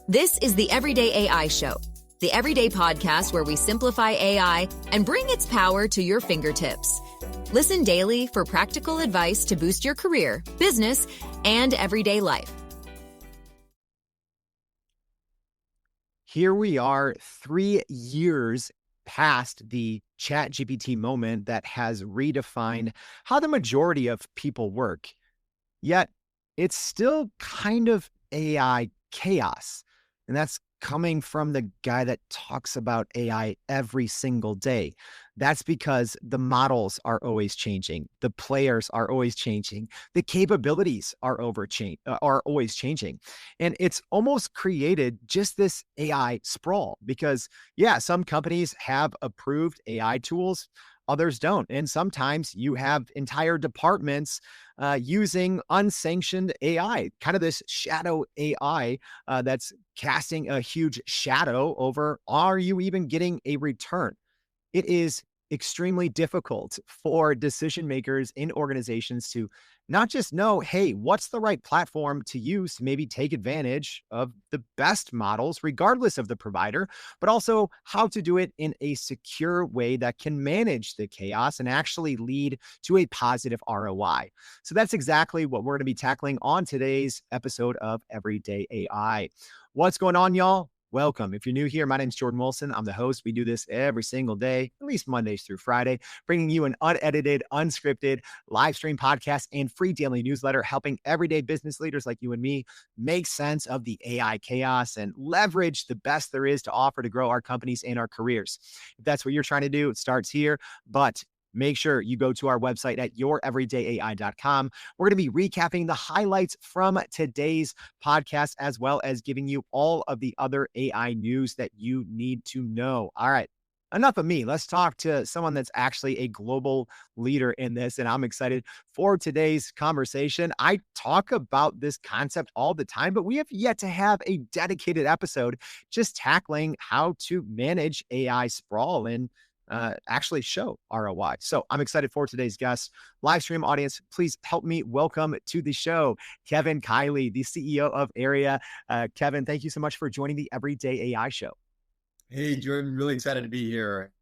This is the Everyday AI Show, the everyday podcast where we simplify AI and bring its power to your fingertips. Listen daily for practical advice to boost your career, business, and everyday life. Here we are 3 years past the ChatGPT moment that has redefined how the majority of people work. Yet it's still kind of AI chaos. And that's coming from the guy that talks about AI every single day. That's because the models are always changing. The players are always changing. The capabilities are always changing. And it's almost created just this AI sprawl because, yeah, some companies have approved AI tools, others don't. And sometimes you have entire departments using unsanctioned AI, kind of this shadow AI that's casting a huge shadow over, are you even getting a return? It is extremely difficult for decision makers in organizations to not just know, hey, what's the right platform to use to maybe take advantage of the best models, regardless of the provider, but also how to do it in a secure way that can manage the chaos and actually lead to a positive ROI. So that's exactly what we're going to be tackling on today's episode of Everyday AI. What's going on, y'all? Welcome. If you're new here, my name's Jordan Wilson. I'm the host. We do this every single day, at least Mondays through Friday, bringing you an unedited, unscripted live stream podcast and free daily newsletter, helping everyday business leaders like you and me make sense of the AI chaos and leverage the best there is to offer to grow our companies and our careers. If that's what you're trying to do, it starts here. But make sure you go to our website at youreverydayai.com. We're going to be recapping the highlights from today's podcast, as well as giving you all of the other AI news that you need to know. All right. Enough of me. Let's talk to someone that's actually a global leader in this. And I'm excited for today's conversation. I talk about this concept all the time, but we have yet to have a dedicated episode just tackling how to manage AI sprawl and actually show ROI. So I'm excited for today's guest. Live stream audience, please help me welcome to the show, Kevin Kiley, the CEO of Airia. Kevin, thank you so much for joining the Everyday AI Show. Hey, Jordan, really excited to be here.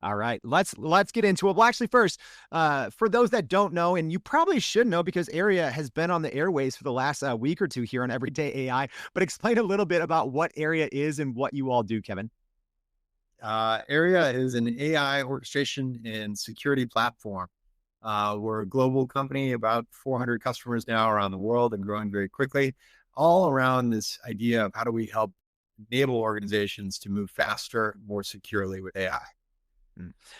All right, let's get into it. Well, actually, first, for those that don't know, and you probably should know because Airia has been on the airways for the last week or two here on Everyday AI, but explain a little bit about what Airia is and what you all do, Kevin. Airia is an AI orchestration and security platform. We're a global company, about 400 customers now around the world and growing very quickly, all around this idea of how do we help enable organizations to move faster, more securely with AI.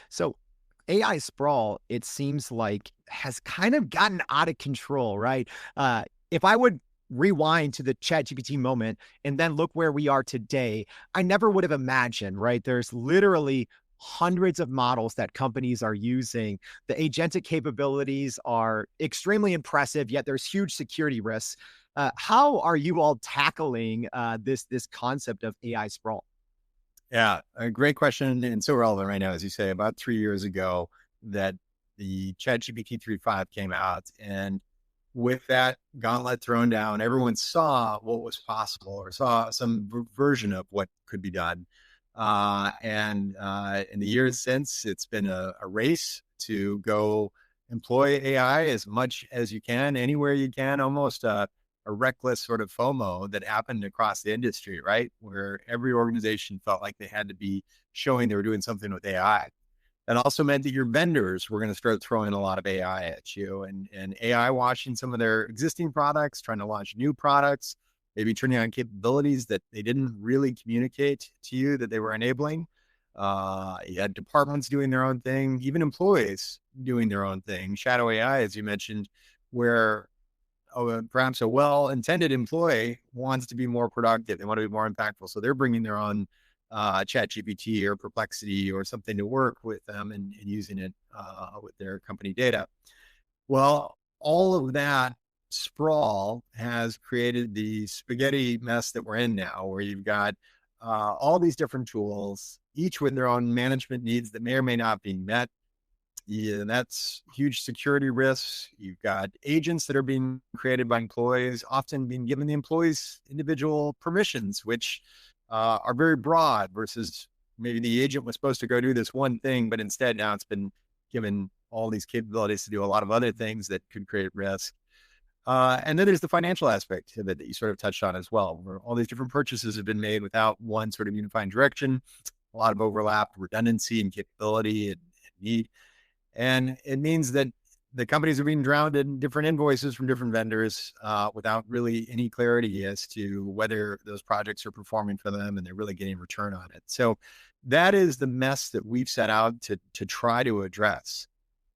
So AI sprawl, it seems like, has kind of gotten out of control, right? If I would rewind to the ChatGPT moment and then look where we are today, I never would have imagined, right? There's literally hundreds of models that companies are using. The agentic capabilities are extremely impressive, yet there's huge security risks. How are you all tackling this concept of AI sprawl? Yeah, a great question, and so relevant right now, as you say. About 3 years ago, that the ChatGPT 3.5 came out, and with that gauntlet thrown down, everyone saw what was possible or saw some version of what could be done. And in the years since, it's been a race to go employ AI as much as you can, anywhere you can, almost a reckless sort of FOMO that happened across the industry, right? Where every organization felt like they had to be showing they were doing something with AI. That also meant that your vendors were going to start throwing a lot of AI at you and AI washing some of their existing products, trying to launch new products, maybe turning on capabilities that they didn't really communicate to you that they were enabling. You had departments doing their own thing, even employees doing their own thing. Shadow AI, as you mentioned, where perhaps a well-intended employee wants to be more productive. They want to be more impactful. So they're bringing their own ChatGPT or Perplexity or something to work with them and using it with their company data. Well, all of that sprawl has created the spaghetti mess that we're in now, where you've got all these different tools, each with their own management needs that may or may not be met. Yeah, and that's huge security risks. You've got agents that are being created by employees, often being given the employees individual permissions, which are very broad versus maybe the agent was supposed to go do this one thing, but instead now it's been given all these capabilities to do a lot of other things that could create risk. And then there's the financial aspect of it that you sort of touched on as well, where all these different purchases have been made without one sort of unifying direction, a lot of overlap, redundancy, and capability and need. And it means that the companies are being drowned in different invoices from different vendors without really any clarity as to whether those projects are performing for them and they're really getting return on it. So that is the mess that we've set out to try to address,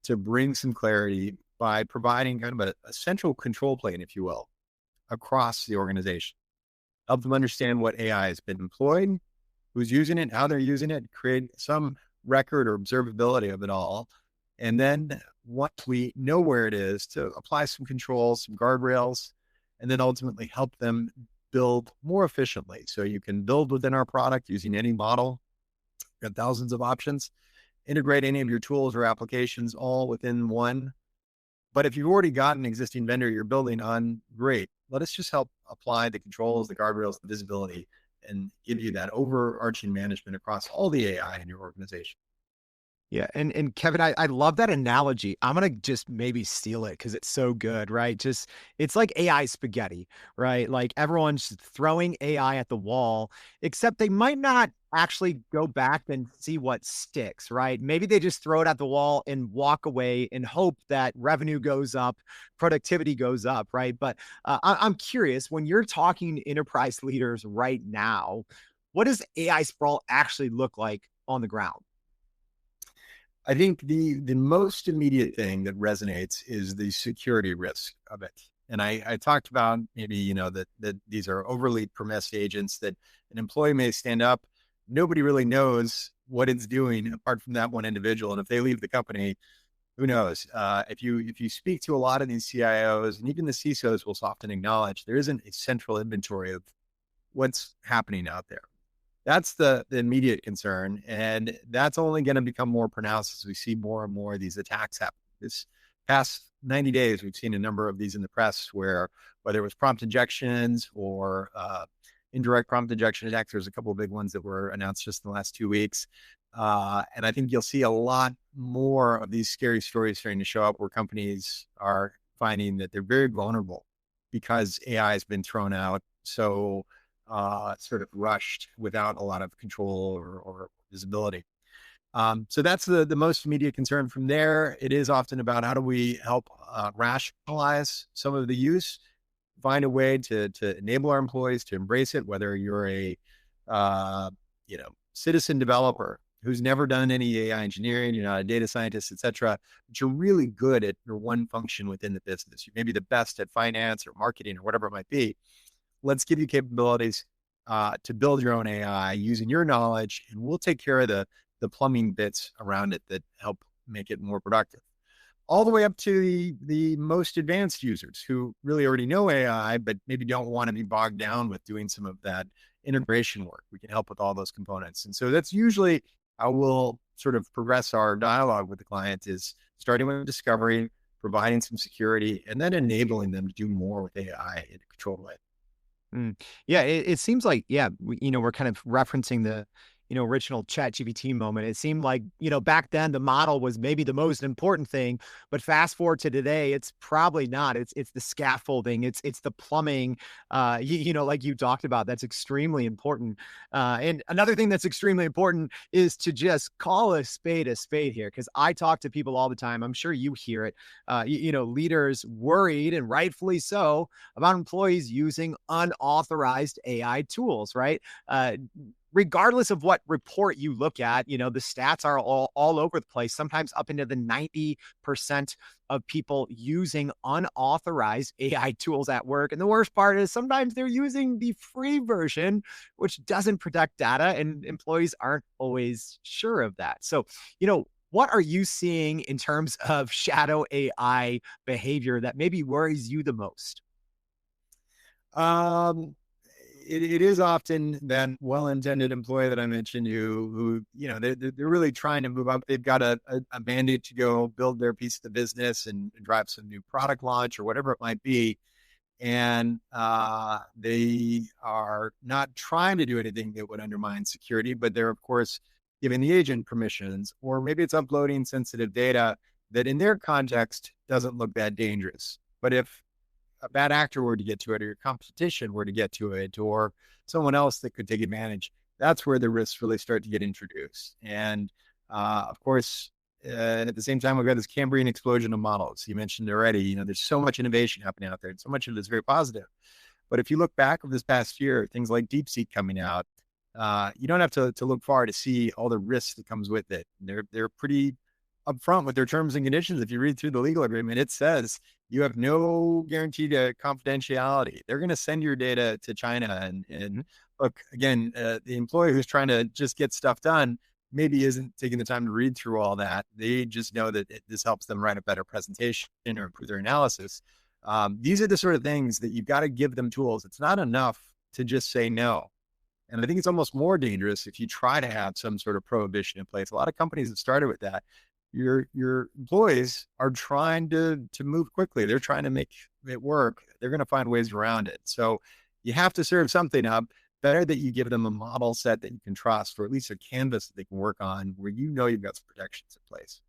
to bring some clarity by providing kind of a central control plane, if you will, across the organization. Help them understand what AI has been employed, who's using it, how they're using it, create some record or observability of it all. And then once we know where it is, to apply some controls, some guardrails, and then ultimately help them build more efficiently. So you can build within our product using any model. We've got thousands of options. Integrate any of your tools or applications all within one. But if you've already got an existing vendor you're building on, great. Let us just help apply the controls, the guardrails, the visibility, and give you that overarching management across all the AI in your organization. Yeah. And Kevin, I love that analogy. I'm going to just maybe steal it because it's so good, right? Just, it's like AI spaghetti, right? Like everyone's throwing AI at the wall, except they might not actually go back and see what sticks, right? Maybe they just throw it at the wall and walk away and hope that revenue goes up, productivity goes up, right? But I'm curious, when you're talking to enterprise leaders right now, what does AI sprawl actually look like on the ground? I think the most immediate thing that resonates is the security risk of it. And I talked about maybe, that these are overly permissive agents that an employee may stand up. Nobody really knows what it's doing apart from that one individual. And if they leave the company, who knows? If you speak to a lot of these CIOs and even the CISOs will often acknowledge there isn't a central inventory of what's happening out there. That's the immediate concern. And that's only going to become more pronounced as we see more and more of these attacks happen. This past 90 days, we've seen a number of these in the press where, whether it was prompt injections or indirect prompt injection attacks, there's a couple of big ones that were announced just in the last 2 weeks. And I think you'll see a lot more of these scary stories starting to show up where companies are finding that they're very vulnerable because AI has been thrown out. So sort of rushed without a lot of control or visibility. So that's the most immediate concern. From there, it is often about how do we help rationalize some of the use, find a way to enable our employees to embrace it, whether you're a citizen developer who's never done any AI engineering, you're not a data scientist, et cetera, but you're really good at your one function within the business. You may be the best at finance or marketing or whatever it might be. Let's give you capabilities to build your own AI using your knowledge, and we'll take care of the plumbing bits around it that help make it more productive. All the way up to the most advanced users who really already know AI, but maybe don't want to be bogged down with doing some of that integration work. We can help with all those components. And so that's usually how we'll sort of progress our dialogue with the client, is starting with discovery, providing some security, and then enabling them to do more with AI in a controlled way. Yeah, it seems like, yeah, we're kind of referencing the, original ChatGPT moment. It seemed like, back then the model was maybe the most important thing, but fast forward to today, it's probably not. It's the scaffolding, it's the plumbing, like you talked about, that's extremely important. And another thing that's extremely important is to just call a spade here, because I talk to people all the time. I'm sure you hear it. Leaders worried, and rightfully so, about employees using unauthorized AI tools, right? Regardless of what report you look at, the stats are all over the place, sometimes up into the 90% of people using unauthorized AI tools at work. And the worst part is sometimes they're using the free version, which doesn't protect data, and employees aren't always sure of that. So, what are you seeing in terms of shadow AI behavior that maybe worries you the most? Um, it is often that well-intended employee that I mentioned who they're really trying to move up. They've got a mandate to go build their piece of the business and drive some new product launch or whatever it might be. And they are not trying to do anything that would undermine security, but they're, of course, giving the agent permissions, or maybe it's uploading sensitive data that in their context doesn't look that dangerous. But if a bad actor were to get to it, or your competition were to get to it, or someone else that could take advantage, that's where the risks really start to get introduced. And of course, at the same time, we've got this Cambrian explosion of models. You mentioned already, there's so much innovation happening out there, and so much of it is very positive. But if you look back over this past year, things like DeepSeek coming out, you don't have to look far to see all the risks that comes with it. They're pretty upfront with their terms and conditions. If you read through the legal agreement, it says you have no guarantee to confidentiality. They're going to send your data to China. And look, again, the employee who's trying to just get stuff done maybe isn't taking the time to read through all that. They just know that this helps them write a better presentation or improve their analysis. These are the sort of things that you've got to give them tools. It's not enough to just say no. And I think it's almost more dangerous if you try to have some sort of prohibition in place. A lot of companies have started with that. Your employees are trying to move quickly. They're trying to make it work. They're going to find ways around it. So you have to serve something up. Better that you give them a model set that you can trust, or at least a canvas that they can work on where you've got some protections in place.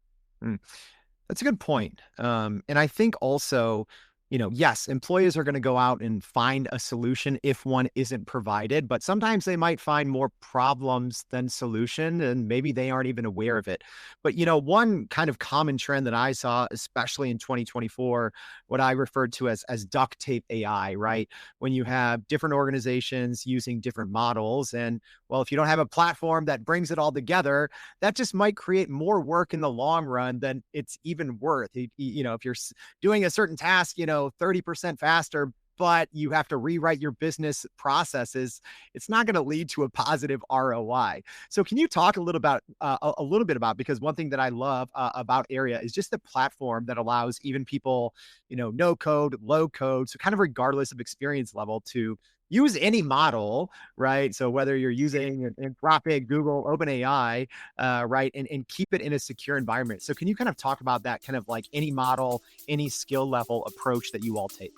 That's a good point. And I think also, yes, employees are going to go out and find a solution if one isn't provided, but sometimes they might find more problems than solution, and maybe they aren't even aware of it. But, one kind of common trend that I saw, especially in 2024, what I referred to as duct tape AI, right? When you have different organizations using different models, and well, if you don't have a platform that brings it all together, that just might create more work in the long run than it's even worth. If you're doing a certain task, 30% faster, but you have to rewrite your business processes, it's not going to lead to a positive ROI. So can you talk a little bit about, because one thing that I love about Airia is just the platform that allows even people, no code, low code, so kind of regardless of experience level, to use any model, right? So whether you're using Anthropic, Google, OpenAI, right, and keep it in a secure environment. So can you kind of talk about that kind of like any model, any skill level approach that you all take?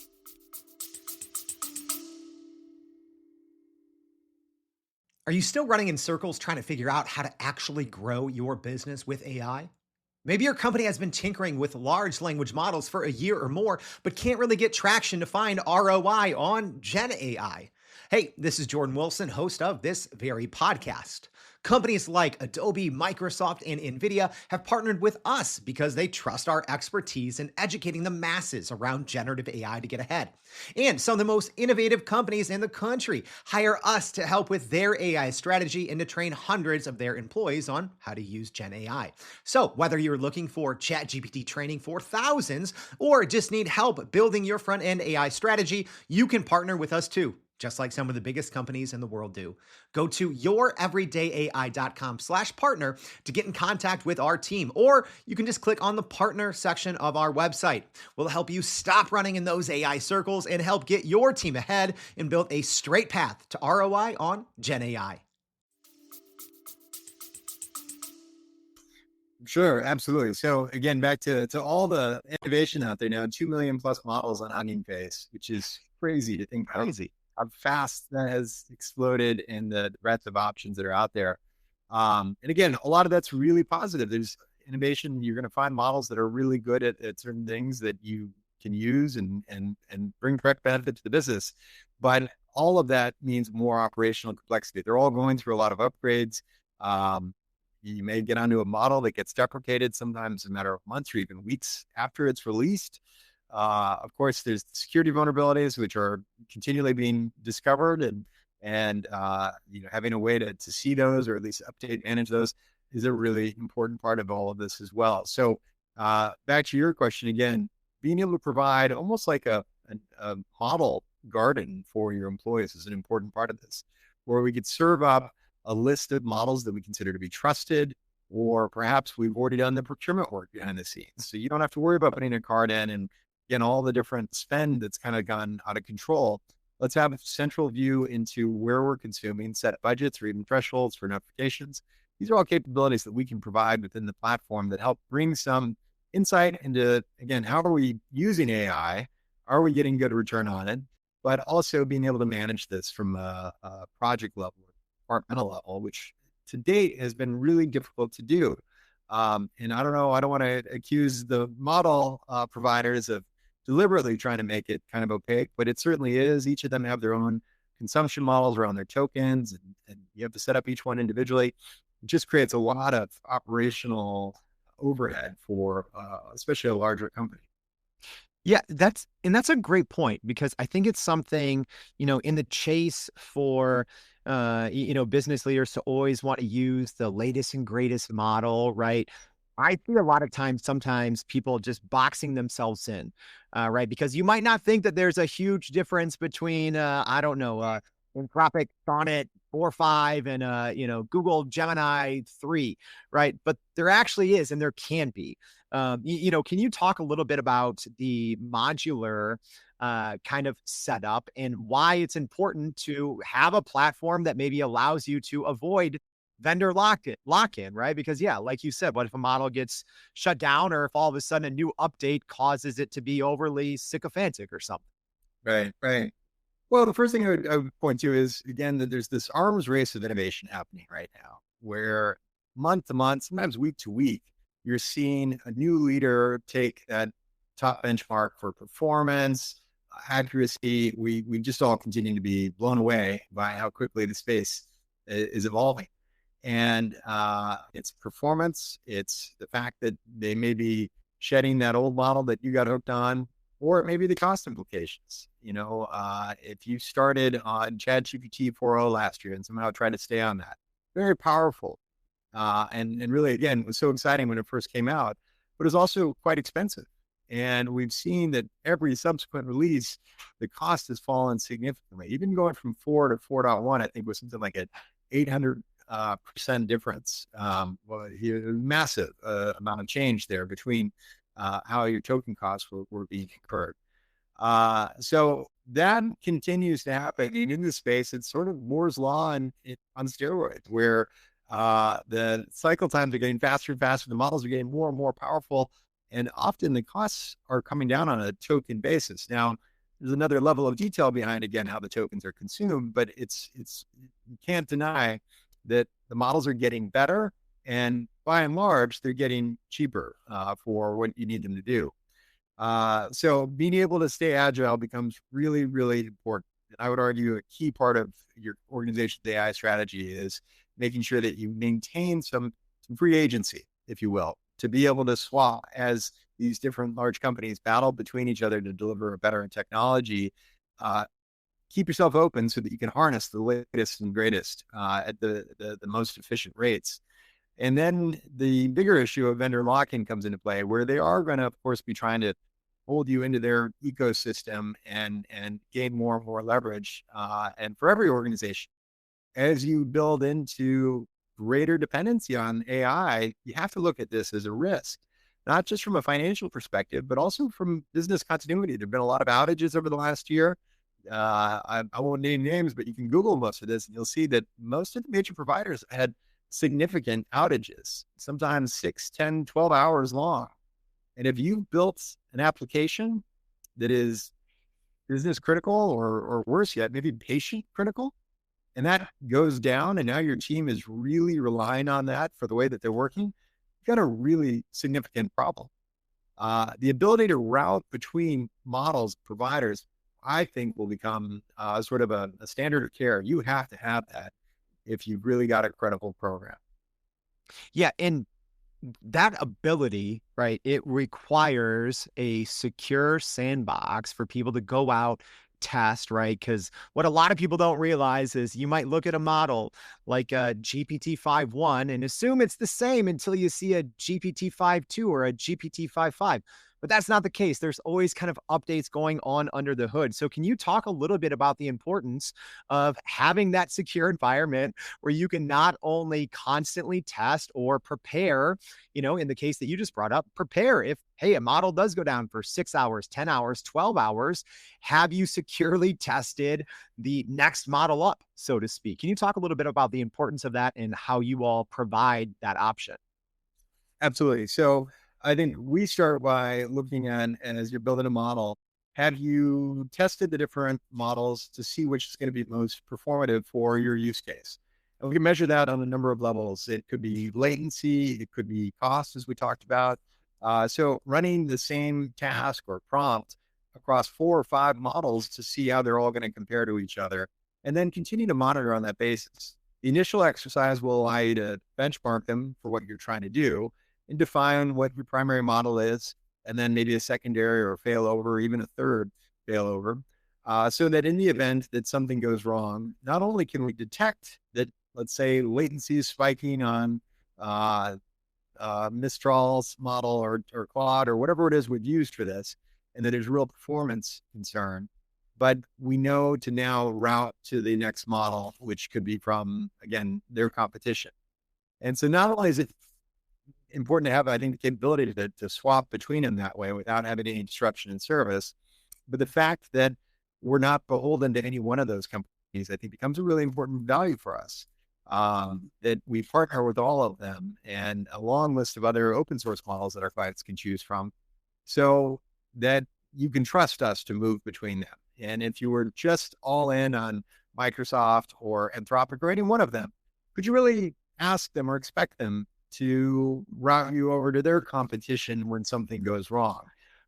Are you still running in circles trying to figure out how to actually grow your business with AI? Maybe your company has been tinkering with large language models for a year or more, but can't really get traction to find ROI on Gen AI. Hey, this is Jordan Wilson, host of this very podcast. Companies like Adobe, Microsoft, and NVIDIA have partnered with us because they trust our expertise in educating the masses around generative AI to get ahead. And some of the most innovative companies in the country hire us to help with their AI strategy and to train hundreds of their employees on how to use Gen AI. So whether you're looking for ChatGPT training for thousands or just need help building your front-end AI strategy, you can partner with us too, just like some of the biggest companies in the world do. Go to youreverydayai.com/partner to get in contact with our team, or you can just click on the partner section of our website. We'll help you stop running in those AI circles and help get your team ahead and build a straight path to ROI on Gen AI. Sure, absolutely. So again, back to all the innovation out there now, 2 million plus models on Hugging Face, which is crazy to think about. Crazy. How fast that has exploded in the breadth of options that are out there. And again, a lot of that's really positive. There's innovation. You're going to find models that are really good at certain things that you can use and bring direct benefit to the business. But all of that means more operational complexity. They're all going through a lot of upgrades. You may get onto a model that gets deprecated sometimes in a matter of months or even weeks after it's released. Of course, there's security vulnerabilities, which are continually being discovered, and having a way to see those, or at least update, manage those, is a really important part of all of this as well. So back to your question again, being able to provide almost like a model garden for your employees is an important part of this, where we could serve up a list of models that we consider to be trusted, or perhaps we've already done the procurement work behind the scenes. So you don't have to worry about putting a card in and all the different spend that's kind of gone out of control. Let's have a central view into where we're consuming, set budgets or even thresholds for notifications. These are all capabilities that we can provide within the platform that help bring some insight into, again, how are we using AI? Are we getting good return on it? But also being able to manage this from a project level, departmental level, which to date has been really difficult to do. And I don't know, I don't want to accuse the model providers of deliberately trying to make it kind of opaque, but it certainly is. Each of them have their own consumption models around their tokens, and you have to set up each one individually. It just creates a lot of operational overhead for especially a larger company. Yeah, that's a great point, because I think it's something, in the chase for business leaders to always want to use the latest and greatest model, right? I see a lot of times, sometimes people just boxing themselves in, right? Because you might not think that there's a huge difference between, I don't know, Anthropic Sonnet 4.5 and, Google Gemini 3, right? But there actually is, and there can be. Can you talk a little bit about the modular kind of setup and why it's important to have a platform that maybe allows you to avoid vendor lock in, right? Because yeah, like you said, what if a model gets shut down, or if all of a sudden a new update causes it to be overly sycophantic or something? Right, right. Well, the first thing I would point to is, again, that there's this arms race of innovation happening right now, where month to month, sometimes week to week, you're seeing a new leader take that top benchmark for performance, accuracy. We just all continue to be blown away by how quickly the space is evolving. And it's performance. It's the fact that they may be shedding that old model that you got hooked on, or it may be the cost implications. If you started on ChatGPT 4.0 last year and somehow tried to stay on that, very powerful. And really, again, it was so exciting when it first came out, but it was also quite expensive. And we've seen that every subsequent release, the cost has fallen significantly. Even going from 4 to 4.1, I think was something like an 800% difference. Massive amount of change there between how your token costs were being incurred. So that continues to happen in the space. It's sort of Moore's law on steroids, where the cycle times are getting faster and faster. The models are getting more and more powerful, and often the costs are coming down on a token basis. Now, there's another level of detail behind, again, how the tokens are consumed, but it's you can't deny that the models are getting better, and by and large, they're getting cheaper for what you need them to do. So being able to stay agile becomes really, really important. And I would argue a key part of your organization's AI strategy is making sure that you maintain some free agency, if you will, to be able to swap as these different large companies battle between each other to deliver a better technology. Keep yourself open so that you can harness the latest and greatest at the most efficient rates. And then the bigger issue of vendor lock-in comes into play, where they are going to, of course, be trying to hold you into their ecosystem and gain more and more leverage. And for every organization, as you build into greater dependency on AI, you have to look at this as a risk, not just from a financial perspective, but also from business continuity. There've been a lot of outages over the last year. I won't name names, but you can Google most of this and you'll see that most of the major providers had significant outages, sometimes 6, 10, 12 hours long. And if you've built an application that is business critical, or worse yet, maybe patient critical, and that goes down, and now your team is really relying on that for the way that they're working, you've got a really significant problem. The ability to route between models, providers, I think will become sort of a standard of care. You have to have that if you've really got a credible program. Yeah, and that ability, right, it requires a secure sandbox for people to go out, test, right? Because what a lot of people don't realize is you might look at a model like a GPT 5.1 and assume it's the same until you see a GPT 5.2 or a GPT 5.5. but that's not the case. There's always kind of updates going on under the hood. So can you talk a little bit about the importance of having that secure environment where you can not only constantly test or prepare, in the case that you just brought up, prepare if, hey, a model does go down for 6 hours, 10 hours, 12 hours, have you securely tested the next model up, so to speak? Can you talk a little bit about the importance of that and how you all provide that option? Absolutely. So I think we start by looking at, as you're building a model, have you tested the different models to see which is going to be most performative for your use case? And we can measure that on a number of levels. It could be latency, it could be cost, as we talked about. So running the same task or prompt across 4 or 5 models to see how they're all going to compare to each other, and then continue to monitor on that basis. The initial exercise will allow you to benchmark them for what you're trying to do and define what your primary model is, and then maybe a secondary or failover, or even a third failover, so that in the event that something goes wrong, not only can we detect that, let's say, latency is spiking on Mistral's model or Claude or whatever it is we've used for this, and that there's real performance concern, but we know to now route to the next model, which could be from, again, their competition. And so not only is it important to have, I think, the capability to swap between them that way without having any disruption in service, but the fact that we're not beholden to any one of those companies, I think, becomes a really important value for us. That we partner with all of them and a long list of other open source models that our clients can choose from, so that you can trust us to move between them. And if you were just all in on Microsoft or Anthropic or any one of them, could you really ask them or expect them to route you over to their competition when something goes wrong?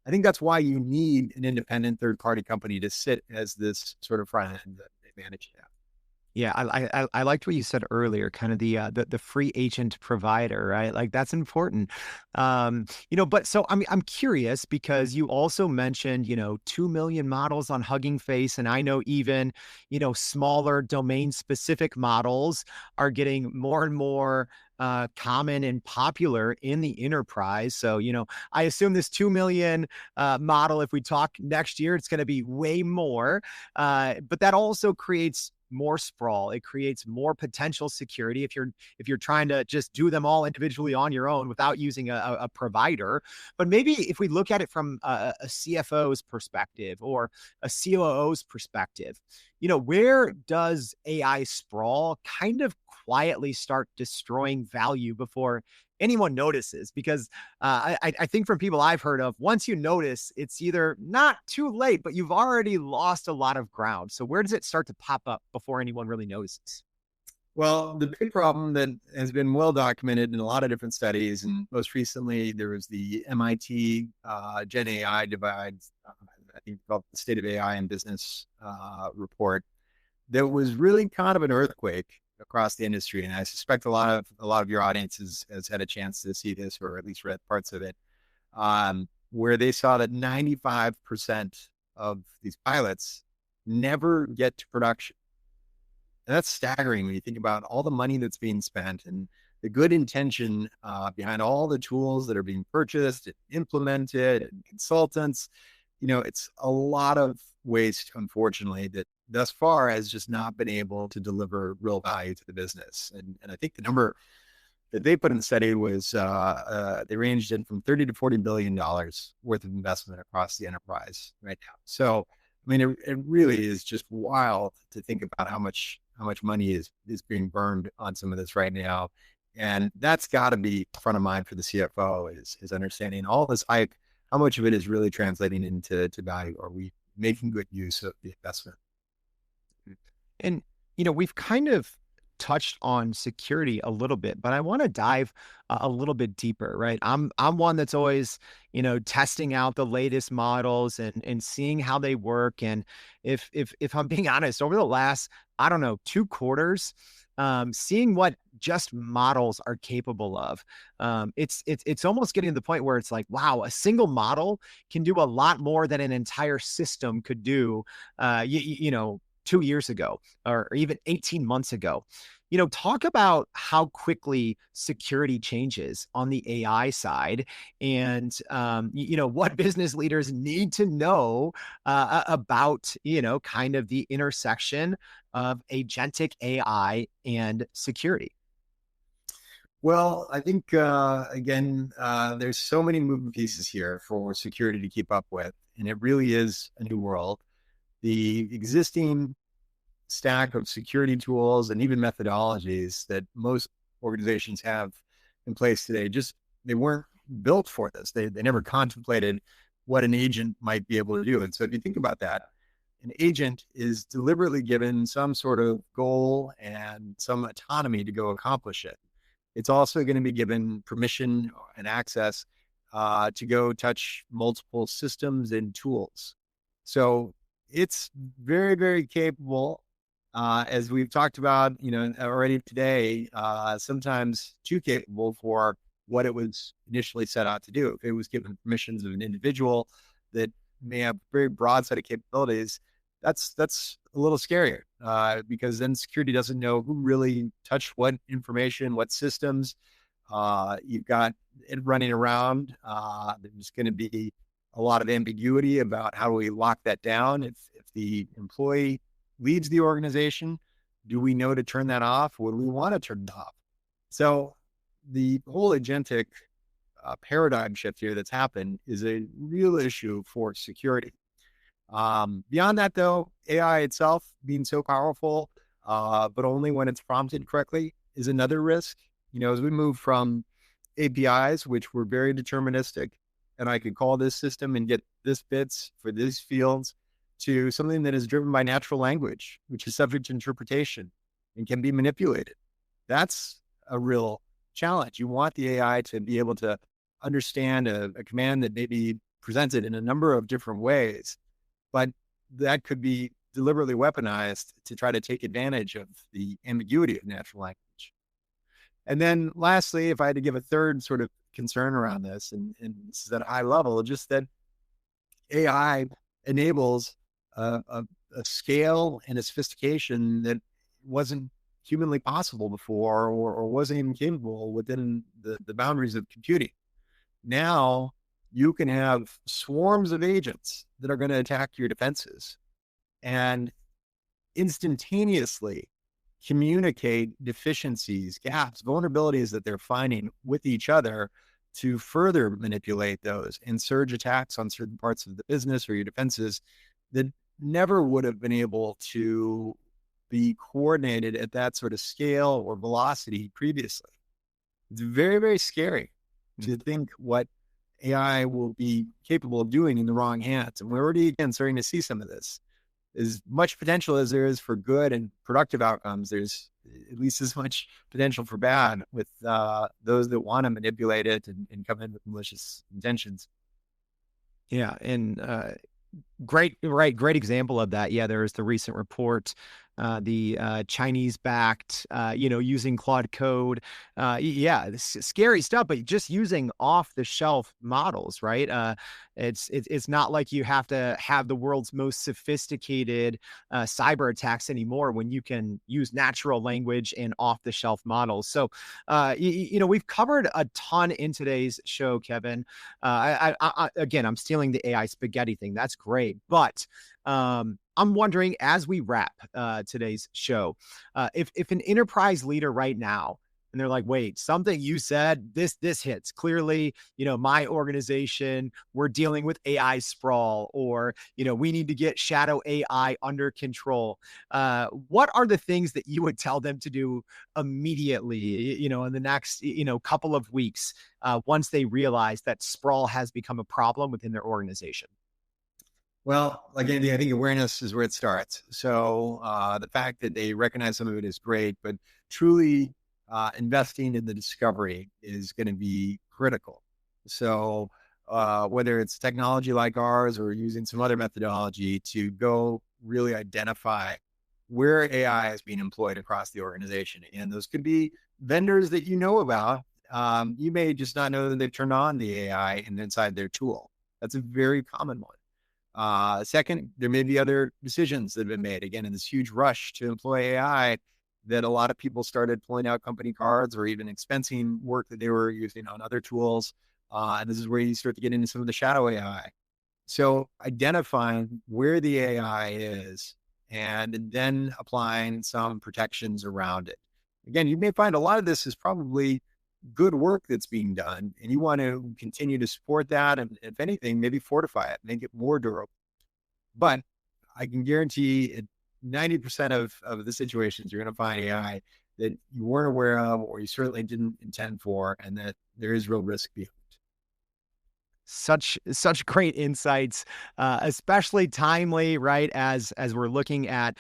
I think that's why you need an independent third-party company to sit as this sort of front end that they manage that. Yeah, I liked what you said earlier, kind of the free agent provider, right? Like that's important. But so I'm curious because you also mentioned, 2 million models on Hugging Face, and I know even, smaller domain specific models are getting more and more common and popular in the enterprise. So, I assume this 2 million model, if we talk next year, it's going to be way more. But that also creates more sprawl. It creates more potential security if you're trying to just do them all individually on your own without using a provider. But maybe if we look at it from a CFO's perspective or a COO's perspective, where does AI sprawl kind of quietly start destroying value before anyone notices? Because I think from people I've heard of, once you notice, it's either not too late, but you've already lost a lot of ground. So where does it start to pop up before anyone really notices? Well, the big problem that has been well documented in a lot of different studies, and most recently there was the MIT Gen AI divide, I think called the State of AI in Business report, that was really kind of an earthquake across the industry. And I suspect a lot of your audience has had a chance to see this, or at least read parts of it, where they saw that 95% of these pilots never get to production. And that's staggering when you think about all the money that's being spent and the good intention behind all the tools that are being purchased and implemented and consultants. It's a lot of waste, unfortunately, that thus far has just not been able to deliver real value to the business. And I think the number that they put in the study was they ranged in from $30 to $40 billion worth of investment across the enterprise right now. So, it really is just wild to think about how much money is being burned on some of this right now. And that's got to be front of mind for the CFO is understanding all this hype, how much of it is really translating into value. Are we making good use of the investment? And, we've kind of touched on security a little bit, but I want to dive a little bit deeper, right? I'm one that's always, testing out the latest models and seeing how they work. And if I'm being honest, over the last, I don't know, 2 quarters, seeing what just models are capable of, it's almost getting to the point where it's like, wow, a single model can do a lot more than an entire system could do. 2 years ago or even 18 months ago. Talk about how quickly security changes on the AI side and, what business leaders need to know about, kind of the intersection of agentic AI and security. Well, I think, again, there's so many moving pieces here for security to keep up with, and it really is a new world. The existing stack of security tools and even methodologies that most organizations have in place today, just they weren't built for this. They never contemplated what an agent might be able to do. And so if you think about that, an agent is deliberately given some sort of goal and some autonomy to go accomplish it. It's also going to be given permission and access to go touch multiple systems and tools. So it's very, very capable. As we've talked about, already today, sometimes too capable for what it was initially set out to do. If it was given permissions of an individual that may have a very broad set of capabilities, that's a little scarier because then security doesn't know who really touched what information, what systems. You've got it running around. There's going to be a lot of ambiguity about how do we lock that down. If the employee leads the organization, do we know to turn that off? Or do we want to turn it off? So the whole agentic paradigm shift here that's happened is a real issue for security. Beyond that, though, AI itself being so powerful, but only when it's prompted correctly, is another risk. As we move from APIs, which were very deterministic, and I could call this system and get this bits for these fields, to something that is driven by natural language, which is subject to interpretation and can be manipulated. That's a real challenge. You want the AI to be able to understand a command that may be presented in a number of different ways, but that could be deliberately weaponized to try to take advantage of the ambiguity of natural language. And then lastly, if I had to give a third sort of concern around this, and this is at a high level, just that AI enables a scale and a sophistication that wasn't humanly possible before or wasn't even capable within the boundaries of computing. Now you can have swarms of agents that are going to attack your defenses and instantaneously communicate deficiencies, gaps, vulnerabilities that they're finding with each other to further manipulate those and surge attacks on certain parts of the business or your defenses that never would have been able to be coordinated at that sort of scale or velocity previously. It's very, very scary to think what AI will be capable of doing in the wrong hands. And we're already, again, starting to see some of this. As much potential as there is for good and productive outcomes, there's at least as much potential for bad with those that want to manipulate it and come in with malicious intentions. Yeah. And great example of that. Yeah, there was the recent report, the Chinese backed, using Claude Code. Yeah, this is scary stuff, but just using off the shelf models, right? It's not like you have to have the world's most sophisticated cyber attacks anymore when you can use natural language and off the shelf models. So, we've covered a ton in today's show, Kevin. Again, I'm stealing the AI spaghetti thing. That's great. But I'm wondering, as we wrap today's show, if an enterprise leader right now, and they're like, wait, something you said, this hits clearly, my organization, we're dealing with AI sprawl, or, we need to get shadow AI under control. What are the things that you would tell them to do immediately, in the next, couple of weeks, once they realize that sprawl has become a problem within their organization? Well, again, I think awareness is where it starts. So the fact that they recognize some of it is great, but truly investing in the discovery is going to be critical. So whether it's technology like ours or using some other methodology to go really identify where AI is being employed across the organization. And those could be vendors that you know about. You may just not know that they've turned on the AI inside their tool. That's a very common one. Second, there may be other decisions that have been made. Again, in this huge rush to employ AI, that a lot of people started pulling out company cards or even expensing work that they were using on other tools. And this is where you start to get into some of the shadow AI. So identifying where the AI is and then applying some protections around it. Again, you may find a lot of this is probably good work that's being done, and you want to continue to support that. And if anything, maybe fortify it, make it more durable. But I can guarantee it 90% of the situations, you're going to find AI that you weren't aware of, or you certainly didn't intend for, and that there is real risk behind. Such great insights, especially timely, right? As we're looking at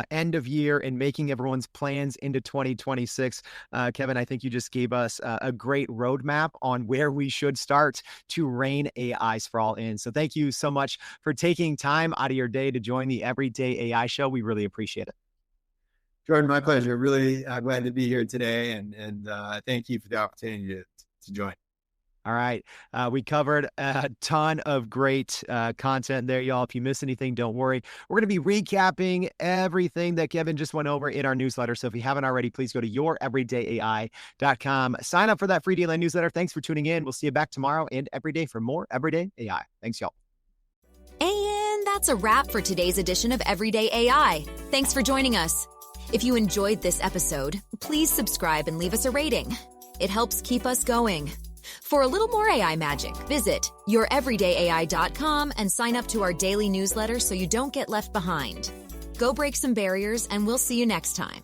end of year and making everyone's plans into 2026. Kevin, I think you just gave us a great roadmap on where we should start to rein AI sprawl in. So thank you so much for taking time out of your day to join the Everyday AI Show. We really appreciate it. Jordan, my pleasure. Really glad to be here today, and thank you for the opportunity to join. All right. We covered a ton of great content there, y'all. If you miss anything, don't worry. We're going to be recapping everything that Kevin just went over in our newsletter. So if you haven't already, please go to youreverydayai.com. Sign up for that free daily newsletter. Thanks for tuning in. We'll see you back tomorrow and every day for more Everyday AI. Thanks, y'all. And that's a wrap for today's edition of Everyday AI. Thanks for joining us. If you enjoyed this episode, please subscribe and leave us a rating. It helps keep us going. For a little more AI magic, visit youreverydayai.com and sign up to our daily newsletter so you don't get left behind. Go break some barriers, and we'll see you next time.